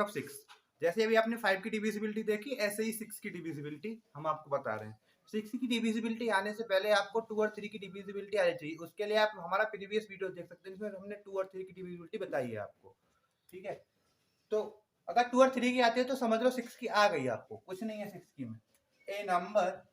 Of 6। जैसे अभी आपने 5 की डिविजिबिलिटी देखी, ऐसे ही 6 की डिविजिबिलिटी हम आपको बता रहे हैं। 6 की डिविजिबिलिटी आने से पहले आपको 2 और 3 की डिविजिबिलिटी आनी चाहिए। उसके लिए आप हमारा प्रीवियस वीडियो देख सकते हैं, जिसमें हमने 2 और 3 की डिविजिबिलिटी बताई है आपको। ठीक है, तो अगर 2 और 3 की आती है तो समझ लो 6 की आ गई आपको, कुछ नहीं है 6 की में। A number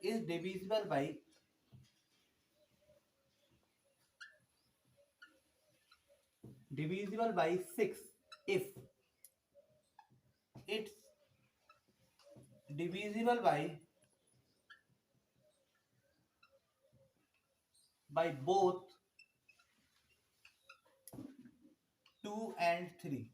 is divisible by divisible by 6 if it's divisible by both 2 and 3।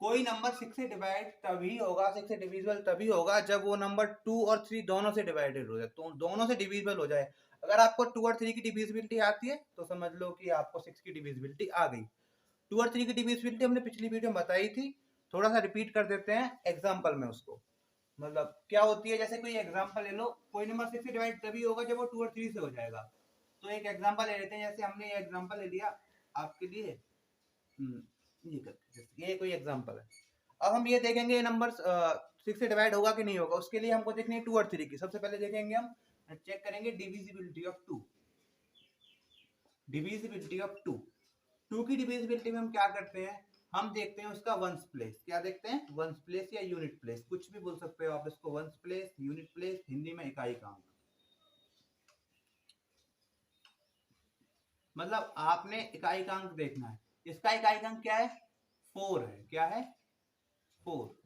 कोई नंबर 6 से डिवाइड तभी होगा, 6 से डिविजिबल तभी होगा जब वो नंबर 2 और 3 दोनों से डिवाइडेड हो जाए, तो दोनों से डिविजिबल हो जाए। अगर आपको 2 और 3 की डिविजिबिलिटी आती है तो समझ लो कि आपको 6 की डिविजिबिलिटी आ गई। 2 और 3 की डिविजिबिलिटी हमने पिछली वीडियो में बताई थी, थोड़ा सा रिपीट कर देते हैं एग्जाम्पल में उसको। मतलब क्या होती है, जैसे कोई एग्जांपल ले लो, कोई नंबर 6 से डिवाइड तभी होगा जब वो 2 और 3 से हो जाएगा। तो एक एग्जांपल ले लेते हैं, जैसे हमने ये एग्जांपल ले लिया आपके लिए, ये कोई एग्जांपल है। अब हम ये देखेंगे ये नंबर 6 से डिवाइड होगा कि नहीं होगा। उसके लिए हमको देखनी है 2 और 3 की। सबसे पहले देखेंगे हम, चेक करेंगे डिविजिबिलिटी ऑफ 2। डिविजिबिलिटी ऑफ 2 की डिविजिबिलिटी में हम क्या करते हैं, हम देखते हैं उसका वंस प्लेस। क्या देखते हैं, वंस प्लेस या यूनिट प्लेस, कुछ भी बोल सकते हो आप इसको, ones place, unit place, Hindi में इकाई कांक। मतलब आपने इकाई कांक देखना है। इसका इकाई कांक क्या है, 4 है। क्या है, 4।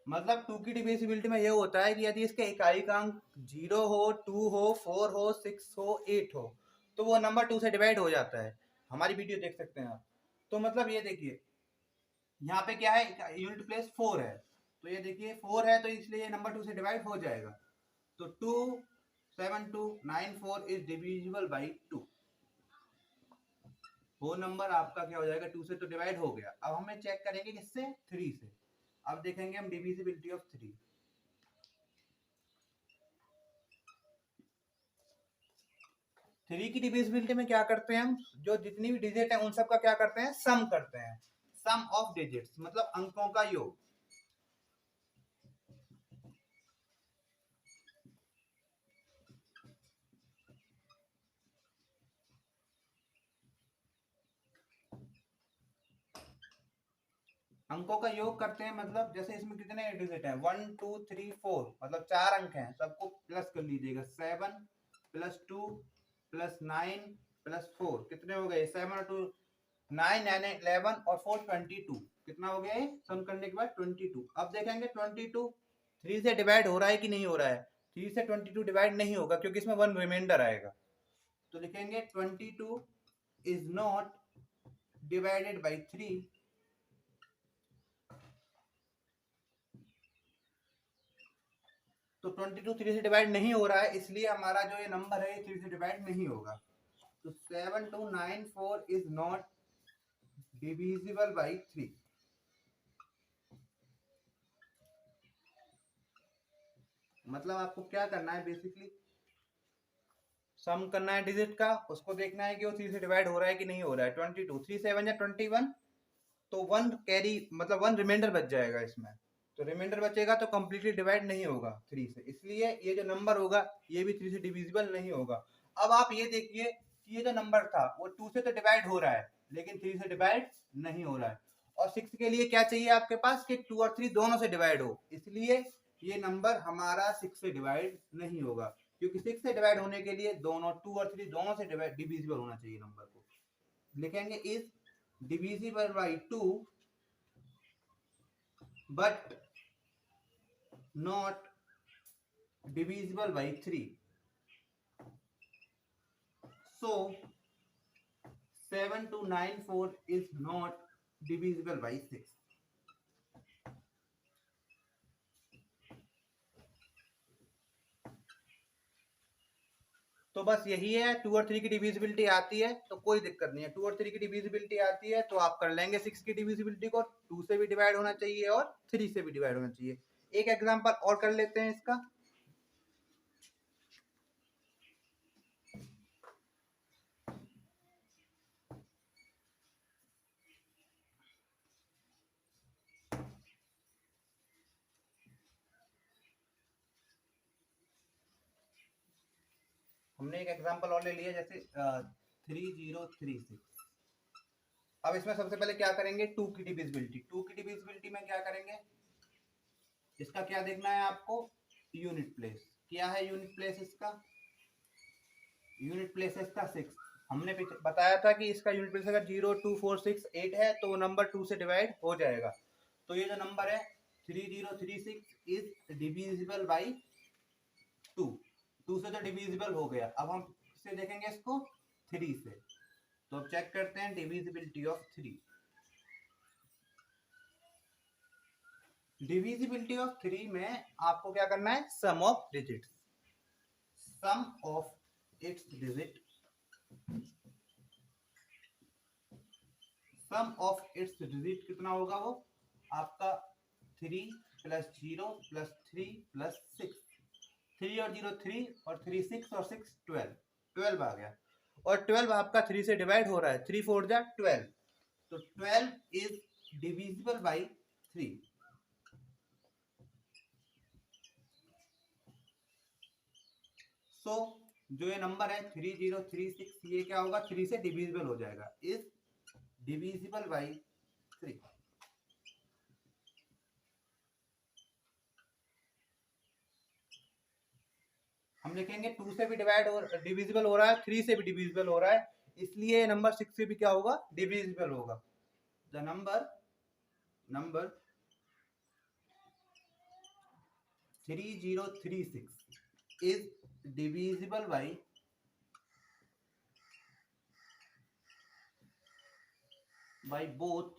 मतलब 2 की डिविजिबिलिटी में ये होता है कि यदि इसके इकाई कांक 0 हो, 2 हो, 4 हो, 6 हो, 8 हो, तो वो नंबर 2 से डिवाइड हो जाता है। हमारी वीडियो देख सकते हैं आप। तो मतलब ये देखिए यहाँ पे क्या है, यूनिट प्लेस 4 है, तो ये देखिए 4 है, तो इसलिए ये नंबर 2 से डिवाइड हो जाएगा। तो 27294 इज डिविजिबल बाई 2। वो नंबर आपका क्या हो जाएगा, 2 से तो डिवाइड हो गया। अब हमें चेक करेंगे किससे, 3 से। अब देखेंगे हम डिविजिबिलिटी ऑफ 3। 3 की डिविजिबिलिटी में क्या करते हैं हम, जो जितनी भी डिजिट है उन सब का क्या करते हैं, सम करते हैं। सम ऑफ डिजिट्स मतलब अंकों का योग। अंकों का योग करते हैं, मतलब जैसे इसमें कितने डिजिट हैं, 1 2 3 4, मतलब 4 अंक हैं, सबको प्लस कर लीजिएगा। 7 + 2 + 9 + 4 कितने हो गए, 7 और 2 9 9 11 और 4 22। कितना हो गया, सम करने के बाद 22। अब देखेंगे 22 3 से डिवाइड हो रहा है कि नहीं हो रहा है। 3 से 22 डिवाइड नहीं होगा क्योंकि इसमें 1 रिमाइंडर आएगा। तो लिखेंगे 22 इज नॉट डिवाइडेड बाई 3। तो 22 3 से डिवाइड नहीं हो रहा है, इसलिए हमारा जो ये नंबर है 3 से डिवाइड नहीं होगा। तो 7294 इज नॉट डिविजिबल बाई 3। मतलब आपको क्या करना है, बेसिकली सम करना है डिजिट का, उसको देखना है कि वो 3 से डिवाइड हो रहा है कि नहीं हो रहा है। 22 3 7 या 21, तो 1 कैरी मतलब 1 रिमाइंडर बच जाएगा इसमें। तो रिमाइंडर बचेगा तो कंप्लीटली डिवाइड नहीं होगा 3 से, इसलिए ये जो नंबर होगा ये भी 3 से डिविजिबल नहीं होगा। अब आप ये देखिए कि ये जो नंबर था वो 2 से तो डिवाइड हो रहा है लेकिन 3 से डिवाइड नहीं हो रहा है। और 6 के लिए क्या चाहिए आपके पास कि 2 और 3 दोनों से डिवाइड हो, इसलिए ये नंबर हमारा 6 से डिवाइड नहीं होगा, क्योंकि 6 से डिवाइड होने के लिए दोनों 2 और 3 दोनों से डिविजिबल होना चाहिए नंबर को। लिखेंगे is divisible by 2 but not divisible by 3. So 7294 is not divisible by 6. तो बस यही है, 2 और 3 की डिविजिबिलिटी आती है तो कोई दिक्कत नहीं है। 2 और 3 की डिविजिबिलिटी आती है तो आप कर लेंगे 6 की डिविजिबिलिटी को, 2 से भी डिवाइड होना चाहिए और 3 से भी डिवाइड होना चाहिए। एक एग्जांपल और कर लेते हैं इसका। हमने एक एग्जांपल और ले लिया, जैसे 3036। अब इसमें सबसे पहले क्या करेंगे, 2 की डिविजिबिलिटी। 2 की डिविजिबिलिटी में क्या करेंगे, इसका क्या देखना है आपको, यूनिट प्लेस। क्या है यूनिट प्लेस इसका, यूनिट प्लेस है इसका 6। हमने बताया था कि इसका यूनिट प्लेस अगर 0 2 4 6 8 है तो वो नंबर 2 से डिवाइड हो जाएगा। तो ये जो नंबर है 3036 इज डिविजिबल बाई 2। 2 से तो डिविजिबल हो गया। अब हम किससे देखेंगे इसको, 3 से। तो अब चेक करते हैं डिविजिबिलिटी ऑफ 3। डिविजिबिलिटी ऑफ 3 में आपको क्या करना है, sum of digits. Sum of its digit, sum of its digit कितना होगा, वो आपका 3 प्लस 0 प्लस 3 प्लस 6। 3 और 0 3 और 3 6 और 6 12, 12 आ गया। और 12 आपका 3 से डिवाइड हो रहा है, 3 4 जा 12। तो 12 इज डिविजिबल बाई 3। सो जो ये नंबर है 3036, ये क्या होगा, 3 से डिविजिबल हो जाएगा, इज डिविजिबल बाई 3। हम लिखेंगे 2 से भी डिवाइड और डिविजिबल हो रहा है, 3 से भी डिविजिबल हो रहा है, इसलिए नंबर 6 से भी क्या होगा, डिविजिबल होगा। The number 3036 is divisible by both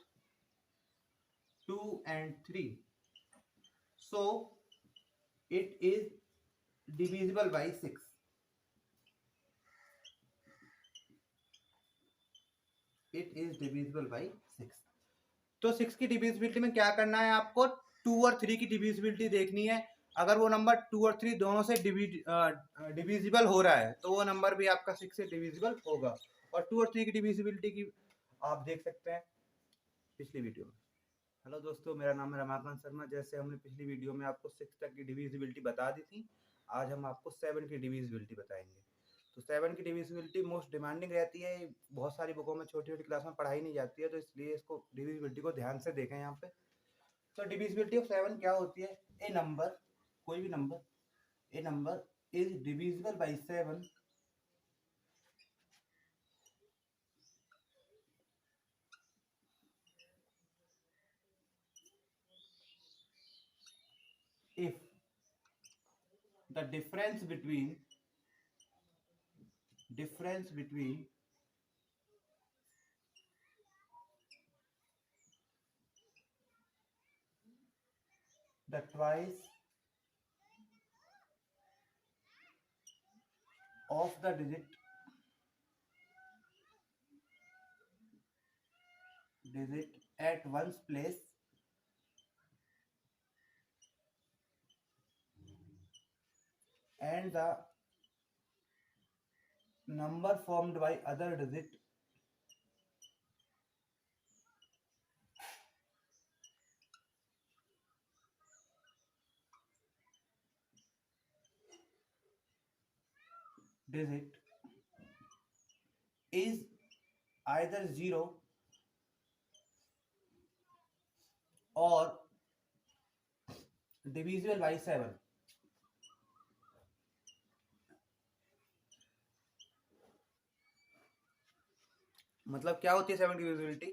2 and 3. So it is divisible by 6. It is divisible by 6. तो 6 की डिविजिबिलिटी में क्या करना है आपको, 2 और 3 की डिविजिबिलिटी देखनी है। अगर वो नंबर 2 और 3 दोनों से डिविजिबल हो रहा है तो वो नंबर भी आपका 6 से डिविजिबल होगा। और 2 और 3 की डिविजिबिलिटी की आप देख सकते हैं पिछली वीडियो में। हेलो दोस्तों, मेरा नाम है रमाकांत शर्मा। जैसे हमने पिछली वीडियो में आपको 6 तक की डिविजिबिलिटी बता दी थी, आज हम आपको 7 की डिविजिबिलिटी बताएंगे। तो 7 की डिविजिबिलिटी मोस्ट डिमांडिंग रहती है, बहुत सारी बुकों में छोटी छोटी क्लास में पढ़ाई नहीं जाती है, तो इसलिए इसको डिविजिबिलिटी को ध्यान से देखें यहाँ पे। तो डिविजिबिलिटी ऑफ 7 क्या होती है, ए नंबर, कोई भी number, A number is divisible by 7 if the difference between the twice of the digit at one's place and the number formed by other digit is either 0 or divisible by 7। मतलब क्या होती है 7 की divisibility,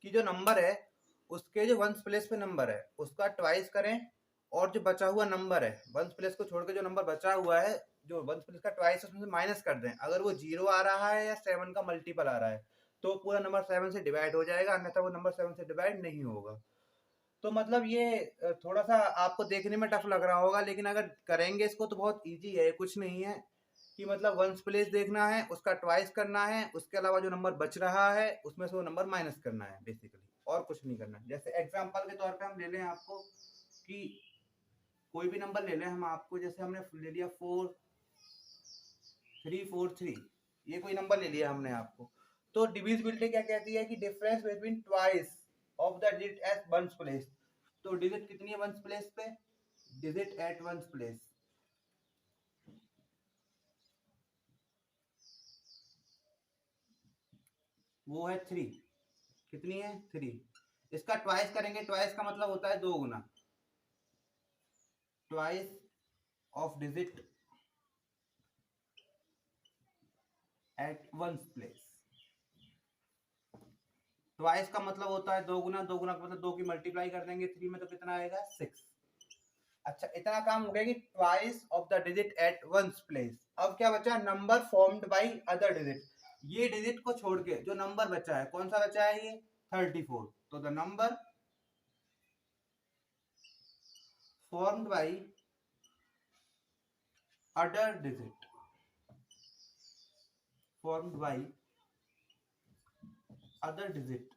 कि जो number है उसके जो वंस प्लेस पे नंबर है उसका ट्वाइस करें, और जो बचा हुआ नंबर है वंस प्लेस को छोड़ के जो नंबर बचा हुआ है, जो वंस प्लेस का ट्वाइस उसमें से माइनस कर दें। अगर वो 0 आ रहा है या 7 का मल्टीपल आ रहा है तो पूरा नंबर 7 से डिवाइड हो जाएगा, अन्यथा वो नंबर 7 से डिवाइड नहीं होगा। तो मतलब ये थोड़ा सा आपको देखने में टफ लग रहा होगा, लेकिन अगर करेंगे इसको तो बहुत इजी है, कुछ नहीं है कि मतलब वंस प्लेस देखना है, उसका ट्वाइस करना है, उसके अलावा जो नंबर बच रहा है उसमें से वो नंबर माइनस करना है बेसिकली, और कुछ नहीं करना है। जैसे एग्जांपल के तौर पे हम ले लें आपको कि कोई भी नंबर ले लें हम आपको, जैसे हमने ले लिया 4343, ये कोई नंबर ले लिया हमने आपको। तो डिविजिबिलिटी क्या कहती है कि difference between twice of the digit at ones place. तो डिजिट कितनी है वंस प्लेस पे, डिजिट एट वंस प्लेस वो है 3। कितनी है? 3। इसका ट्वाइस करेंगे, ट्वाइस का मतलब होता है 2 गुना, twice of digit at ones place. Twice का मतलब होता है 2 गुना, 2 गुना का मतलब 2 की मल्टीप्लाई कर देंगे 3 में तो कितना आएगा? 6। अच्छा, इतना काम हो गया कि twice of the digit at ones place. अब क्या बचा? Number formed by other digit. ये डिजिट को छोड़ के जो नंबर बचा है, कौन सा बचा है? ये 34। तो the number formed by other digit, formed by other digit,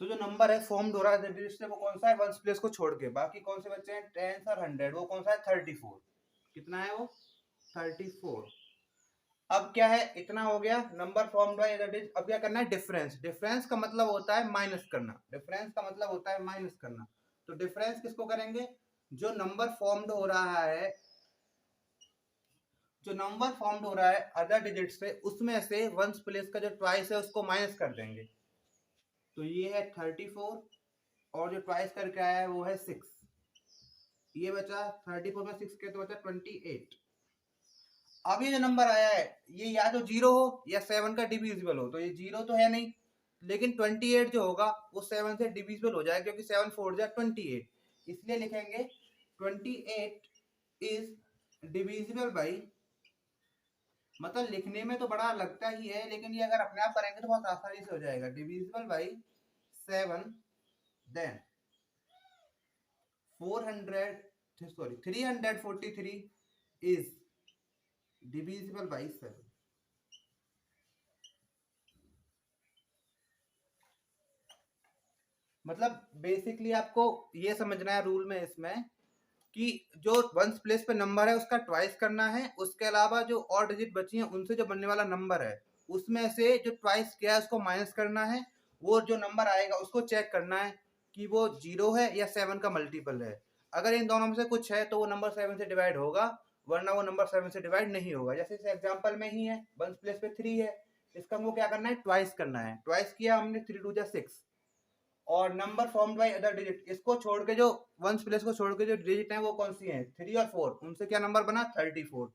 तो जो नंबर है फॉर्म्ड हो रहा है डिजिट से, वो कौन सा है? वंस प्लेस को छोड़ के। बाकी कौन से बच्चे हैं? टेंस और 100। वो कौन सा है? 34। कितना है वो? 34। अब क्या है? इतना हो गया number formed by other digit. अब क्या करना है? डिफरेंस। डिफरेंस का मतलब होता है माइनस करना। डिफरेंस का मतलब होता है माइनस करना। तो डिफरेंस किसको करेंगे? जो नंबर फॉर्म्ड हो रहा है, जो नंबर फॉर्म्ड हो रहा है अदर डिजिट से, उसमें से वंस प्लेस का जो ट्वाइस है उसको माइनस कर देंगे। तो ये है 34 और जो ट्वाइस करके आया है वो है 6। ये बचा 34 में 6 के तो बचा 28। अब ये जो नंबर आया है, ये या तो 0 हो या 7 का डिविजिबल हो। तो ये 0 तो है नहीं, लेकिन 28 जो होगा वो 7 से डिविजिबल हो जाएगा, क्योंकि 7 4 जा 28। इसलिए लिखेंगे 28 इज डिविजिबल बाई, मतलब लिखने में तो बड़ा लगता ही है, लेकिन ये अगर अपने आप करेंगे तो बहुत आसानी से हो जाएगा। Divisible by 7, then 343 is divisible by 7। मतलब बेसिकली आपको ये समझना है रूल में इसमें कि जो वंस प्लेस पे नंबर है उसका ट्वाइस करना है, उसके अलावा जो और डिजिट बची हैं उनसे जो बनने वाला नंबर है उसमें से जो ट्वाइस किया है उसको माइनस करना है। वो जो नंबर आएगा उसको चेक करना है कि वो 0 है या 7 का मल्टीपल है। अगर इन दोनों में से कुछ है तो वो नंबर 7 से डिवाइड होगा, वरना वो नंबर 7 से डिवाइड नहीं होगा। जैसे इस एग्जाम्पल में ही है, वंस प्लेस पे 3 है, इसका हमको क्या करना है? ट्वाइस करना है। ट्वाइस किया हमने, 3 2 जा 6। और number formed by other digit, इसको छोड़ के जो वंस प्लेस को छोड़ के जो डिजिट है वो कौन सी है? 3 और 4। उनसे क्या नंबर बना? 34।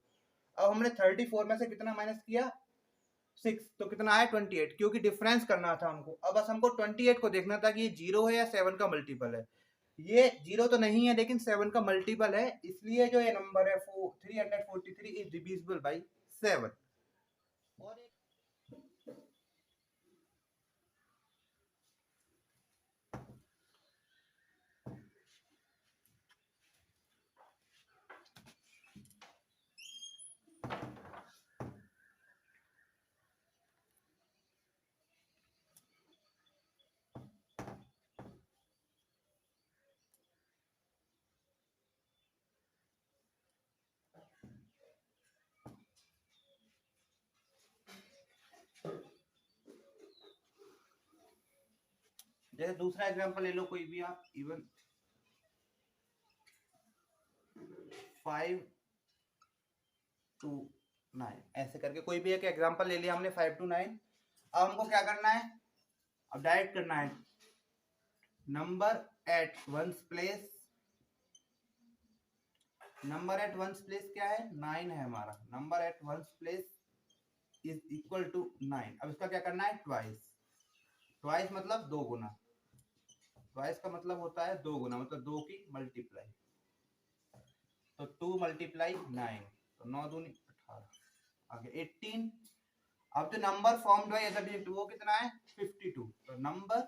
अब हमने 34 में से कितना माइनस किया? 6। तो कितना आया? 28, क्योंकि डिफरेंस करना था हमको। अब बस हमको 28 को देखना था कि ये 0 है या 7 का मल्टीपल है। ये 0 तो नहीं है लेकिन 7 का मल्टीपल है, इसलिए जो ये नंबर है 343 इज डिविजिबल बाई 7। और एक जैसे दूसरा एग्जांपल ले लो कोई भी आप, इवन 5 to 9, ऐसे करके कोई भी एक एग्जांपल ले लिया हमने 5 to 9। अब हमको क्या करना है? अब डायरेक्ट करना है number at ones place. Number at ones place क्या है? 9 है हमारा। Number at ones place is equal to 9। अब इसका क्या करना है? ट्वाइस। ट्वाइस मतलब 2 गुना। ट्वाइस का मतलब होता है 2 गुना, मतलब 2 की मल्टीप्लाई। तो 2 मल्टीप्लाई 9, तो 9 दूनी 18, आगे 18। अब जो number formed by other digit वो कितना है? 52। तो number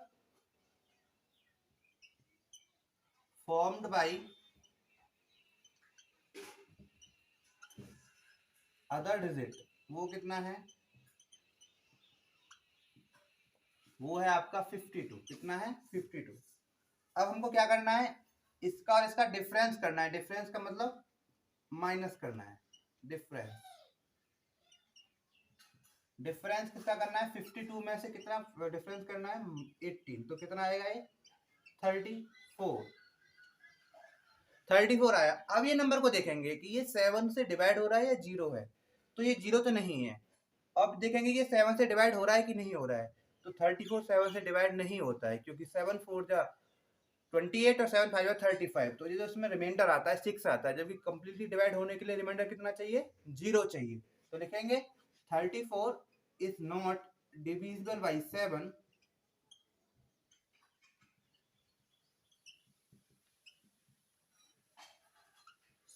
formed by other digit वो कितना है? वो है आपका 52। कितना है? 52। अब हमको क्या करना है? इसका और इसका डिफरेंस करना है। डिफरेंस का मतलब माइनस करना है। डिफरेंस, डिफरेंस किसका करना है? 52 में से कितना डिफरेंस करना है? 18। तो कितना आएगा ये? 34। 34 आया। अब ये नंबर को देखेंगे कि ये 7 से डिवाइड हो रहा है या 0 है, तो ये 0 तो नहीं है। अब देखेंगे ये 7 से डिवाइड हो रहा है कि नहीं हो रहा है, तो 34 7 से डिवाइड नहीं होता है, क्योंकि 7 4 जा 28 और 7 5 35, तो ये जो उसमें रिमाइंडर आता है 6 आता है, जबकि कंप्लीटली डिवाइड होने के लिए रिमाइंडर कितना चाहिए, 0 चाहिए। तो लिखेंगे 34 इज नॉट डिविजिबल बाई 7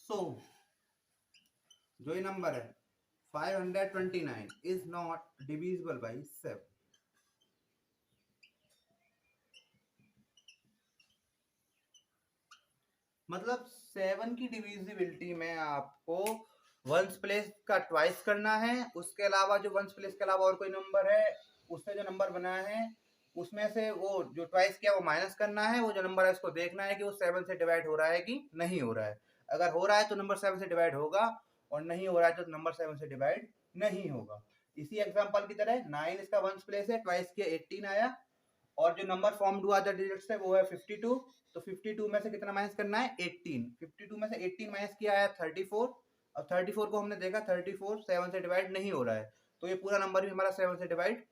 सो जो ये नंबर है 529 इज नॉट डिविजिबल बाई 7। मतलब 7 की डिविजिबिलिटी में आपको वंस प्लेस का ट्वाइस करना है, उसके अलावा जो वंस प्लेस के अलावा और कोई नंबर है उससे जो नंबर बना है उसमें से वो जो ट्वाइस किया वो माइनस करना है, वो जो नंबर है उसको देखना है कि वो 7 से डिवाइड हो रहा है कि नहीं हो रहा है। अगर हो रहा है तो नंबर 7 से डिवाइड होगा, और नहीं हो रहा है तो नंबर 7 से डिवाइड नहीं होगा। इसी एग्जांपल की तरह 9 इसका वंस प्लेस है, ट्वाइस किया 18 आया, और जो नंबर फॉर्म हुआ था डिजिट्स से वो है 52, तो 52 में से कितना माइनस करना है, 18। 52 में से 18 माइनस किया है 34, और 34 को हमने देखा 34 7 से डिवाइड नहीं हो रहा है, तो ये पूरा नंबर भी हमारा 7 से डिवाइड